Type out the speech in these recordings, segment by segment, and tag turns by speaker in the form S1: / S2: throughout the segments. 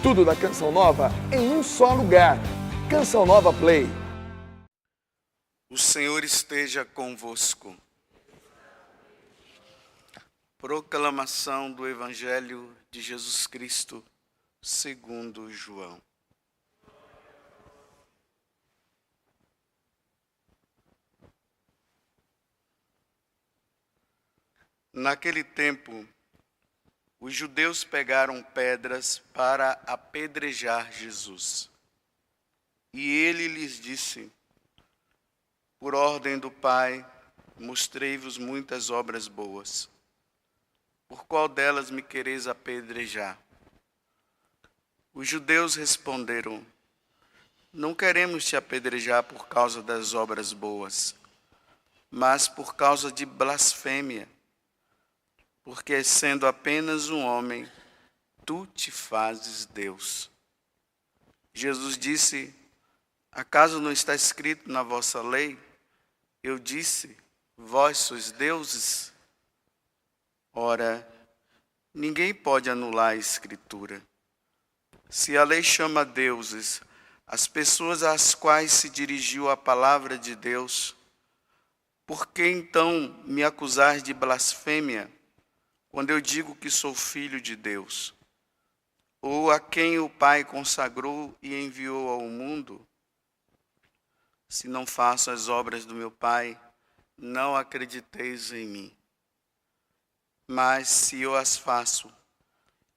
S1: Tudo da Canção Nova em um só lugar. Canção Nova Play.
S2: O Senhor esteja convosco. Proclamação do Evangelho de Jesus Cristo, segundo João. Naquele tempo, os judeus pegaram pedras para apedrejar Jesus. E ele lhes disse: por ordem do Pai, mostrei-vos muitas obras boas. Por qual delas me quereis apedrejar? Os judeus responderam: não queremos te apedrejar por causa das obras boas, mas por causa de blasfêmia, porque sendo apenas um homem, tu te fazes Deus. Jesus disse: acaso não está escrito na vossa lei? Eu disse: vós sois deuses? Ora, ninguém pode anular a Escritura. Se a lei chama deuses as pessoas às quais se dirigiu a palavra de Deus, por que então me acusar de blasfêmia, quando eu digo que sou filho de Deus? Ou a quem o Pai consagrou e enviou ao mundo? Se não faço as obras do meu Pai, não acrediteis em mim. Mas se eu as faço,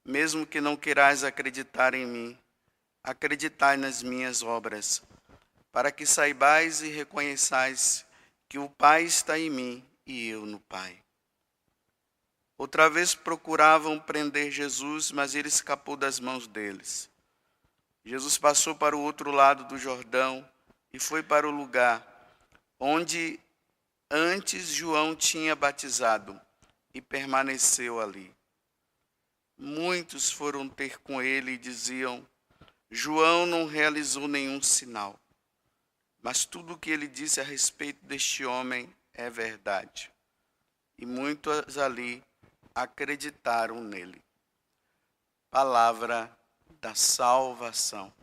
S2: mesmo que não queirais acreditar em mim, acreditai nas minhas obras, para que saibais e reconheçais que o Pai está em mim e eu no Pai. Outra vez procuravam prender Jesus, mas ele escapou das mãos deles. Jesus passou para o outro lado do Jordão e foi para o lugar onde antes João tinha batizado, e permaneceu ali. Muitos foram ter com ele e diziam: João não realizou nenhum sinal, mas tudo o que ele disse a respeito deste homem é verdade. E muitos ali acreditaram nele. Palavra da salvação.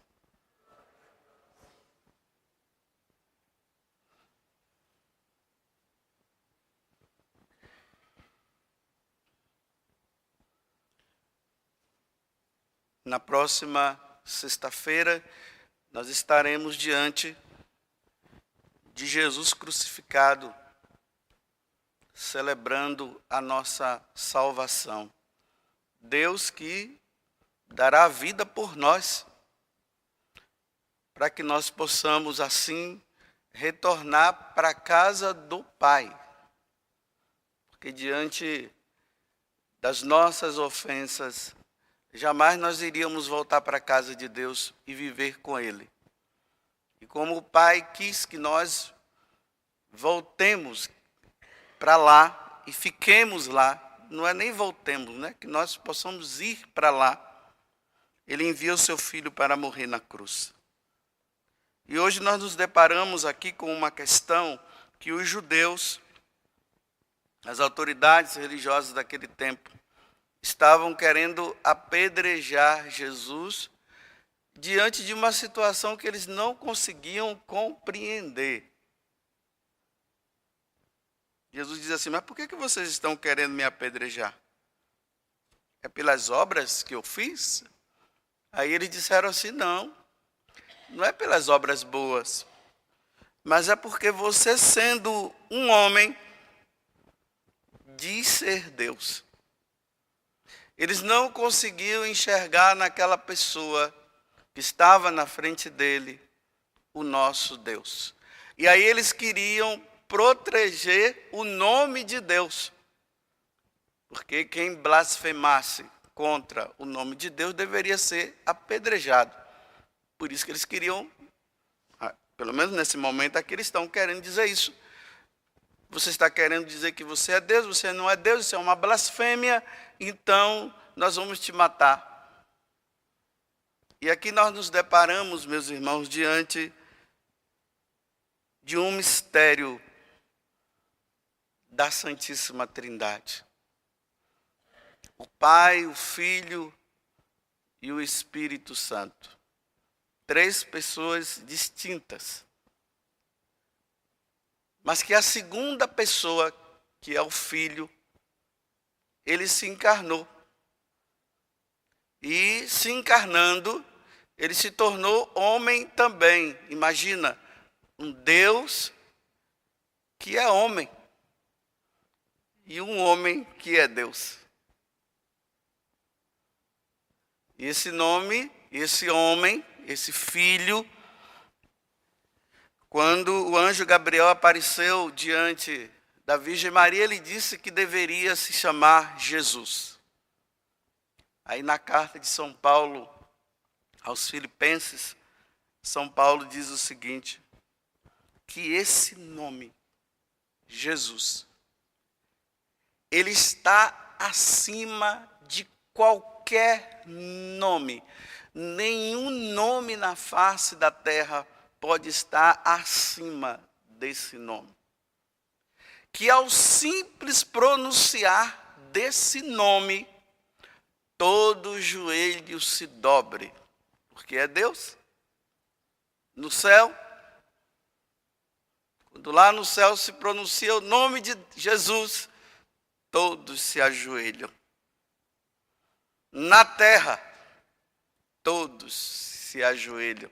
S2: Na próxima sexta-feira, nós estaremos diante de Jesus crucificado, celebrando a nossa salvação. Deus que dará a vida por nós, para que nós possamos assim retornar para a casa do Pai. Porque diante das nossas ofensas, jamais nós iríamos voltar para a casa de Deus e viver com Ele. E como o Pai quis que nós voltemos para lá e fiquemos lá, não é nem voltemos, né? Que nós possamos ir para lá. Ele envia o seu Filho para morrer na cruz. E hoje nós nos deparamos aqui com uma questão que os judeus, as autoridades religiosas daquele tempo, estavam querendo apedrejar Jesus diante de uma situação que eles não conseguiam compreender. Jesus diz assim: mas por que vocês estão querendo me apedrejar? É pelas obras que eu fiz? Aí eles disseram assim: não é pelas obras boas, mas é porque você, sendo um homem, diz ser Deus. Eles não conseguiam enxergar naquela pessoa que estava na frente dele o nosso Deus. E aí eles queriam proteger o nome de Deus. Porque quem blasfemasse contra o nome de Deus deveria ser apedrejado. Por isso que eles queriam, pelo menos nesse momento aqui, eles estão querendo dizer isso. Você está querendo dizer que você é Deus, você não é Deus, isso é uma blasfêmia, então nós vamos te matar. E aqui nós nos deparamos, meus irmãos, diante de um mistério da Santíssima Trindade. O Pai, o Filho e o Espírito Santo. 3 pessoas distintas. Mas que a segunda pessoa, que é o Filho, ele se encarnou. E se encarnando, ele se tornou homem também. Imagina, um Deus que é homem e um homem que é Deus. E esse nome, esse homem, esse filho, quando o anjo Gabriel apareceu diante da Virgem Maria, ele disse que deveria se chamar Jesus. Aí na carta de São Paulo aos Filipenses, São Paulo diz o seguinte, que esse nome, Jesus, ele está acima de qualquer nome. Nenhum nome na face da terra pode estar acima desse nome. Que ao simples pronunciar desse nome, todo joelho se dobre, porque é Deus. No céu, quando lá no céu se pronuncia o nome de Jesus, todos se ajoelham. Na terra, todos se ajoelham.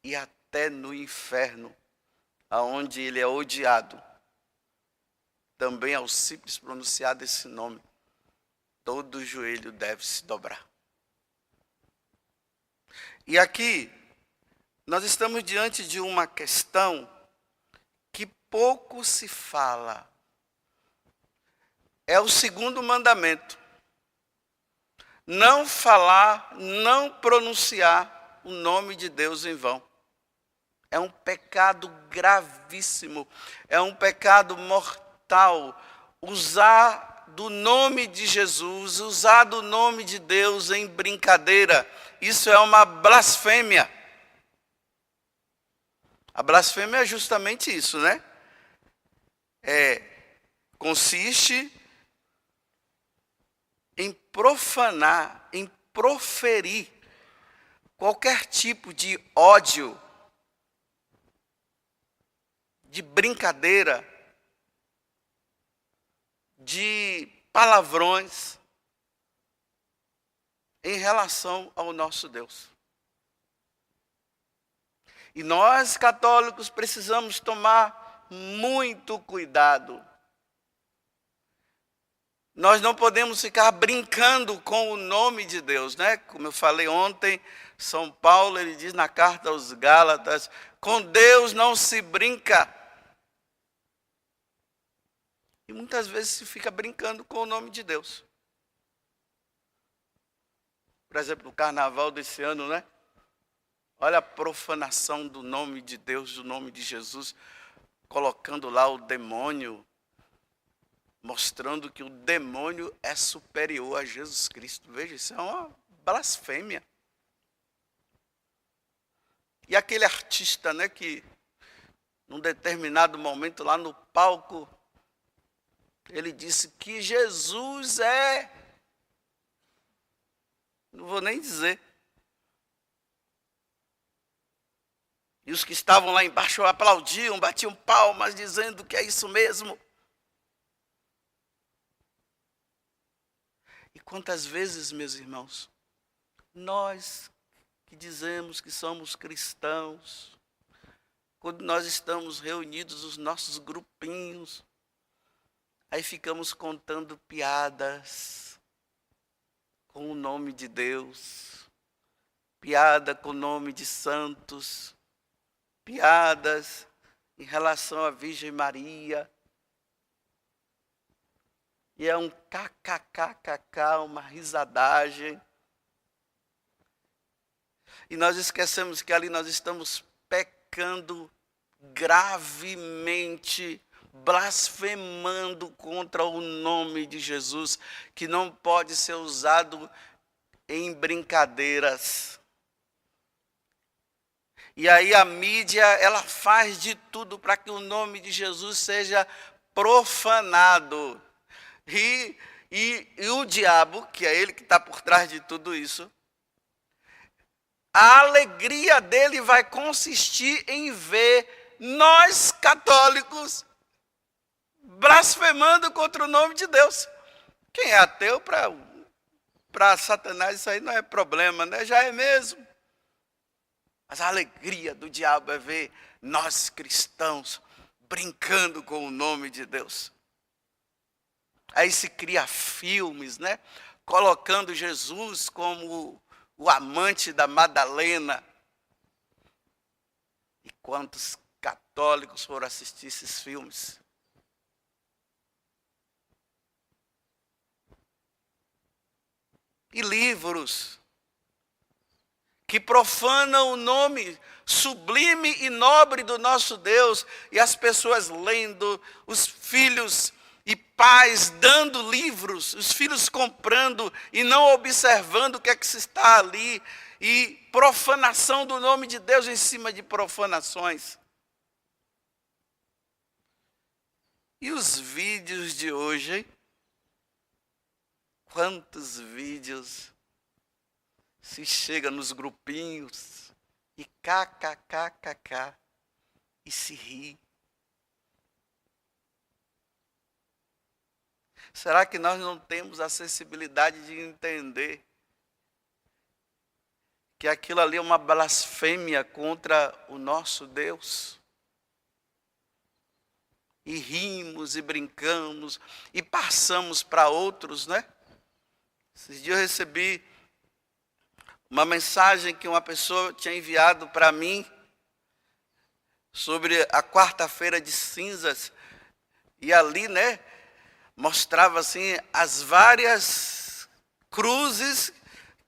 S2: E até no inferno, aonde ele é odiado, também ao simples pronunciar desse nome, todo joelho deve se dobrar. E aqui, nós estamos diante de uma questão que pouco se fala. É o segundo mandamento. Não falar, não pronunciar o nome de Deus em vão. É um pecado gravíssimo, é um pecado mortal. Usar do nome de Jesus, usar do nome de Deus em brincadeira, isso é uma blasfêmia. A blasfêmia é justamente isso, né? Consiste em profanar, em proferir qualquer tipo de ódio, de brincadeira, de palavrões em relação ao nosso Deus. E nós, católicos, precisamos tomar muito cuidado. Nós não podemos ficar brincando com o nome de Deus, né? Como eu falei ontem, São Paulo, ele diz na carta aos Gálatas, com Deus não se brinca. E muitas vezes se fica brincando com o nome de Deus. Por exemplo, no carnaval desse ano, né? Olha a profanação do nome de Deus, do nome de Jesus, colocando lá o demônio, mostrando que o demônio é superior a Jesus Cristo. Veja, isso é uma blasfêmia. E aquele artista, né, que num determinado momento lá no palco, ele disse que Jesus é... Não vou nem dizer. E os que estavam lá embaixo aplaudiam, batiam palmas, dizendo que é isso mesmo. E quantas vezes, meus irmãos, nós que dizemos que somos cristãos, quando nós estamos reunidos, os nossos grupinhos, aí ficamos contando piadas com o nome de Deus, piada com o nome de santos, piadas em relação à Virgem Maria. E é um kkkk, uma risadagem. E nós esquecemos que ali nós estamos pecando gravemente, blasfemando contra o nome de Jesus, que não pode ser usado em brincadeiras. E aí a mídia, ela faz de tudo para que o nome de Jesus seja profanado. E o diabo, que é ele que está por trás de tudo isso, a alegria dele vai consistir em ver nós, católicos, blasfemando contra o nome de Deus. Quem é ateu, para Satanás, isso aí não é problema, né? Já é mesmo. Mas a alegria do diabo é ver nós, cristãos, brincando com o nome de Deus. Aí se cria filmes, né? Colocando Jesus como o amante da Madalena. E quantos católicos foram assistir esses filmes? E livros que profanam o nome sublime e nobre do nosso Deus, e as pessoas lendo, os filhos e pais dando livros, os filhos comprando e não observando o que é que se está ali, e profanação do nome de Deus em cima de profanações. E os vídeos de hoje, hein? Quantos vídeos se chega nos grupinhos e kkkk e se ri. Será que nós não temos a sensibilidade de entender que aquilo ali é uma blasfêmia contra o nosso Deus? E rimos e brincamos e passamos para outros, né? Esses dias eu recebi uma mensagem que uma pessoa tinha enviado para mim sobre a quarta-feira de cinzas, e ali, né, mostrava assim as várias cruzes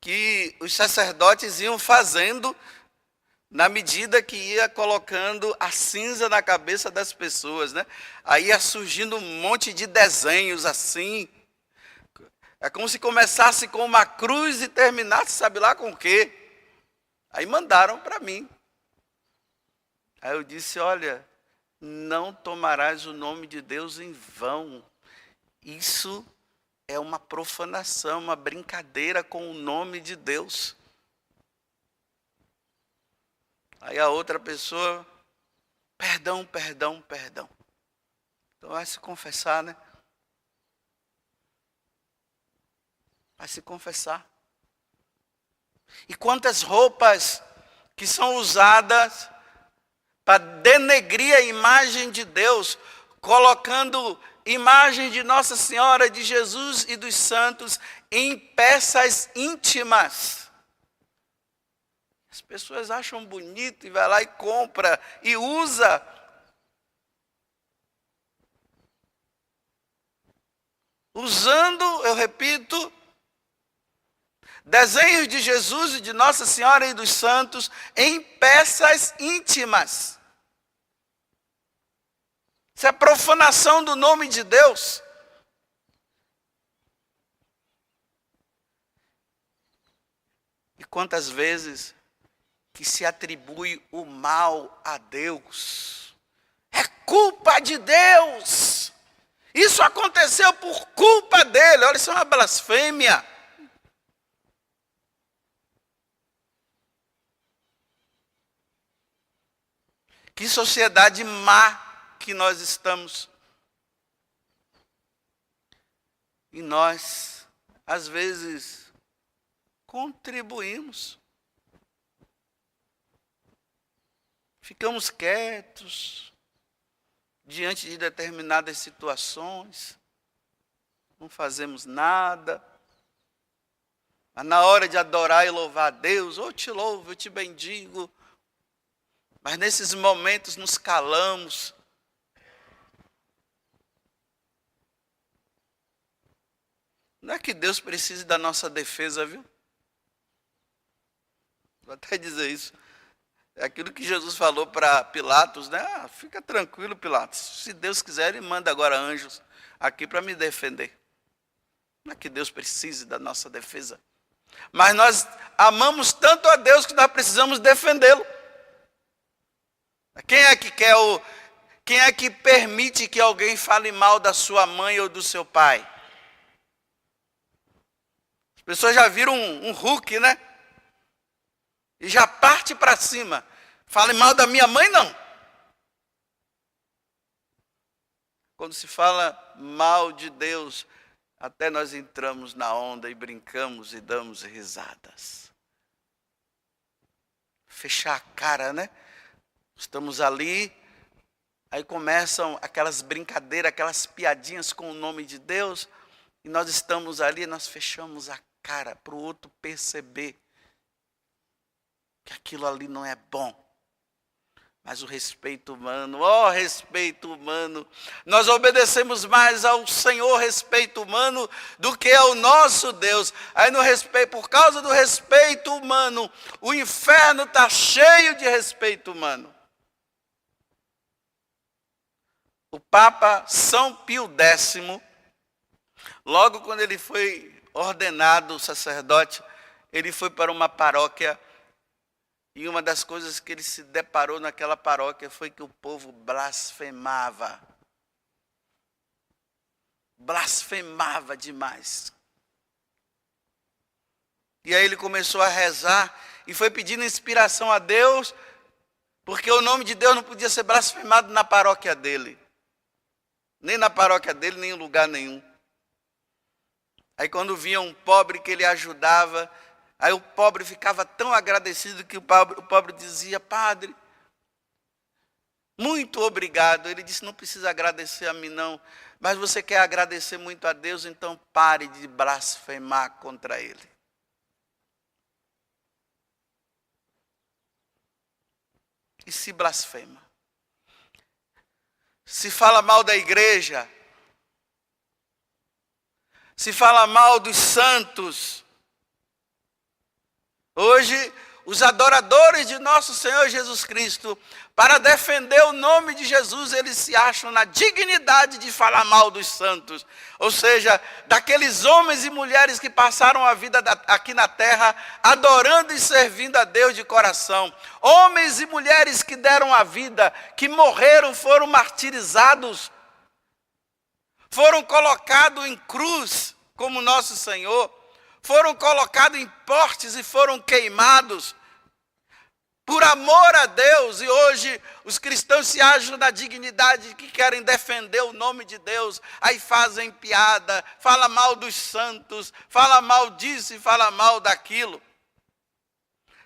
S2: que os sacerdotes iam fazendo na medida que ia colocando a cinza na cabeça das pessoas, né? Aí ia surgindo um monte de desenhos assim. É como se começasse com uma cruz e terminasse, sabe lá com o quê? Aí mandaram para mim. Aí eu disse, olha, não tomarás o nome de Deus em vão. Isso é uma profanação, uma brincadeira com o nome de Deus. Aí a outra pessoa, perdão. Então vai se confessar, né? Vai se confessar. E quantas roupas que são usadas para denegrir a imagem de Deus, colocando imagem de Nossa Senhora, de Jesus e dos santos em peças íntimas. As pessoas acham bonito e vai lá e compra e usa. Usando, eu repito, desenhos de Jesus e de Nossa Senhora e dos santos em peças íntimas. Isso é profanação do nome de Deus. E quantas vezes que se atribui o mal a Deus? É culpa de Deus. Isso aconteceu por culpa dele. Olha, isso é uma blasfêmia. Que sociedade má que nós estamos. E nós, às vezes, contribuímos. Ficamos quietos diante de determinadas situações, não fazemos nada. Mas na hora de adorar e louvar a Deus, eu te louvo, eu te bendigo. Mas nesses momentos nos calamos. Não é que Deus precise da nossa defesa, viu? Vou até dizer isso. É aquilo que Jesus falou para Pilatos, né? Ah, fica tranquilo, Pilatos. Se Deus quiser, Ele manda agora anjos aqui para me defender. Não é que Deus precise da nossa defesa. Mas nós amamos tanto a Deus que nós precisamos defendê-lo. Quem é que permite que alguém fale mal da sua mãe ou do seu pai? As pessoas já viram um Hulk, né? e já parte para cima. Fale mal da minha mãe, não. Quando se fala mal de Deus, até nós entramos na onda e brincamos e damos risadas. Fechar a cara, né? Estamos ali, aí começam aquelas brincadeiras, aquelas piadinhas com o nome de Deus, e nós estamos ali, nós fechamos a cara para o outro perceber que aquilo ali não é bom. Mas o respeito humano, respeito humano, nós obedecemos mais ao Senhor respeito humano do que ao nosso Deus. Aí no respeito, por causa do respeito humano, o inferno está cheio de respeito humano. O Papa São Pio X, logo quando ele foi ordenado sacerdote, ele foi para uma paróquia. E uma das coisas que ele se deparou naquela paróquia foi que o povo blasfemava. Blasfemava demais. E aí ele começou a rezar e foi pedindo inspiração a Deus, porque o nome de Deus não podia ser blasfemado na paróquia dele. Nem na paróquia dele, nem em lugar nenhum. Aí quando vinha um pobre que ele ajudava, aí o pobre ficava tão agradecido que o pobre dizia: padre, muito obrigado. Ele disse: não precisa agradecer a mim não, mas você quer agradecer muito a Deus, então pare de blasfemar contra Ele. E se blasfema. Se fala mal da igreja, se fala mal dos santos. Hoje, os adoradores de nosso Senhor Jesus Cristo, para defender o nome de Jesus, eles se acham na dignidade de falar mal dos santos. Ou seja, daqueles homens e mulheres que passaram a vida aqui na terra, adorando e servindo a Deus de coração. Homens e mulheres que deram a vida, que morreram, foram martirizados, foram colocados em cruz, como nosso Senhor. Foram colocados em postes e foram queimados por amor a Deus. E hoje os cristãos se acham na dignidade que querem defender o nome de Deus. Aí fazem piada, fala mal dos santos, fala mal disso e fala mal daquilo.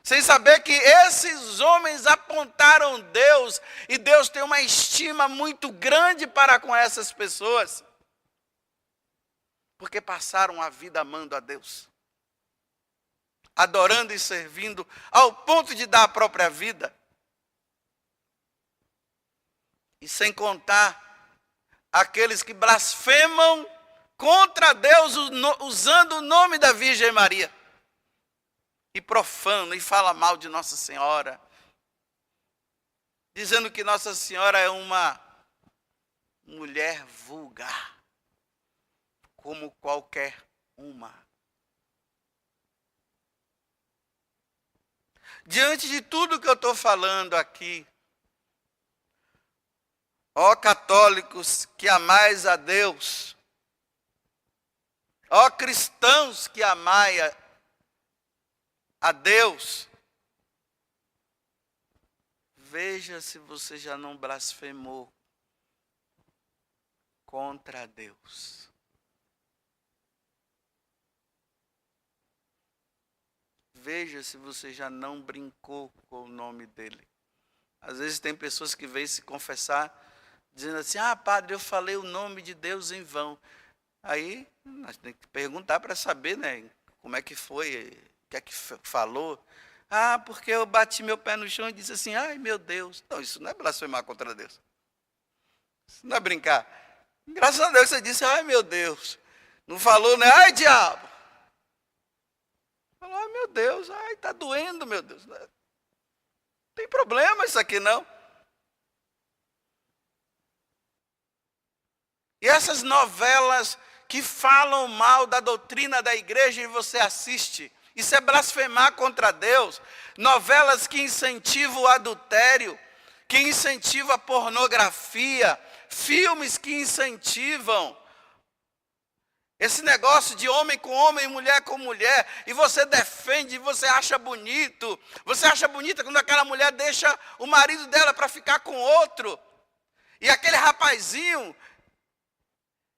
S2: Sem saber que esses homens apontaram Deus e Deus tem uma estima muito grande para com essas pessoas. Porque passaram a vida amando a Deus, adorando e servindo, ao ponto de dar a própria vida. E sem contar aqueles que blasfemam contra Deus usando o nome da Virgem Maria. E profanam e falam mal de Nossa Senhora, dizendo que Nossa Senhora é uma mulher vulgar, como qualquer uma. Diante de tudo que eu estou falando aqui, ó católicos que amais a Deus, ó cristãos que amai a Deus, veja se você já não blasfemou contra Deus. Veja se você já não brincou com o nome dele. Às vezes tem pessoas que vêm se confessar, dizendo assim: padre, eu falei o nome de Deus em vão. Aí nós temos que perguntar para saber, né, como é que foi, o que é que falou. Porque eu bati meu pé no chão e disse assim: ai meu Deus. Não, isso não é blasfemar contra Deus. Isso não é brincar. Graças a Deus você disse: ai meu Deus. Não falou, né? Ai diabo. Falou: ai meu Deus, está doendo, meu Deus. Não tem problema isso aqui não. E essas novelas que falam mal da doutrina da igreja e você assiste, isso é blasfemar contra Deus. Novelas que incentivam o adultério, que incentivam a pornografia, filmes que incentivam Esse negócio de homem com homem, mulher com mulher, e você defende, você acha bonito. Você acha bonita quando aquela mulher deixa o marido dela para ficar com outro. E aquele rapazinho,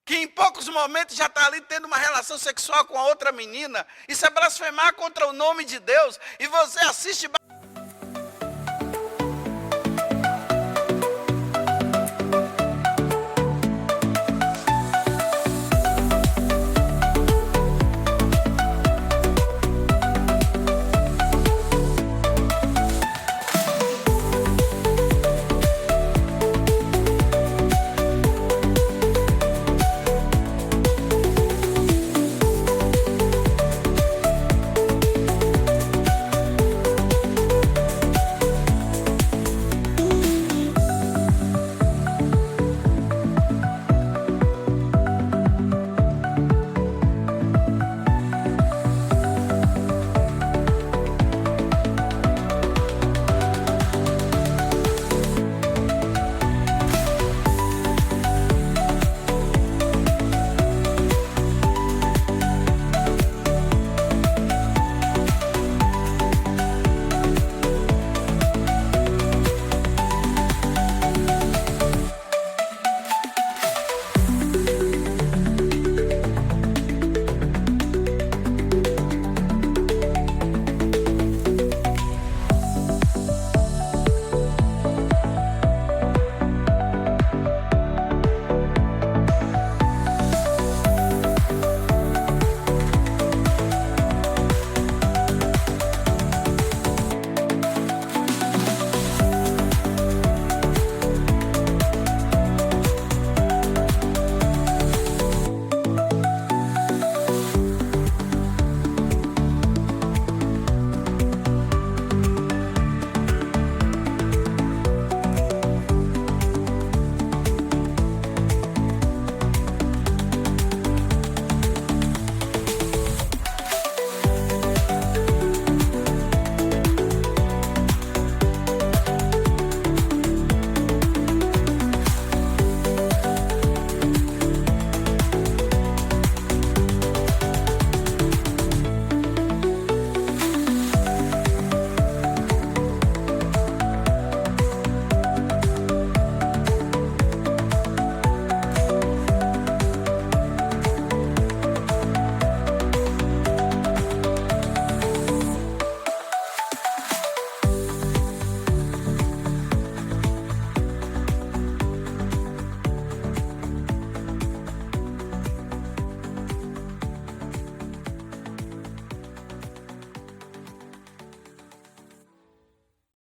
S2: que em poucos momentos já está ali tendo uma relação sexual com a outra menina. Isso é blasfemar contra o nome de Deus. E você assiste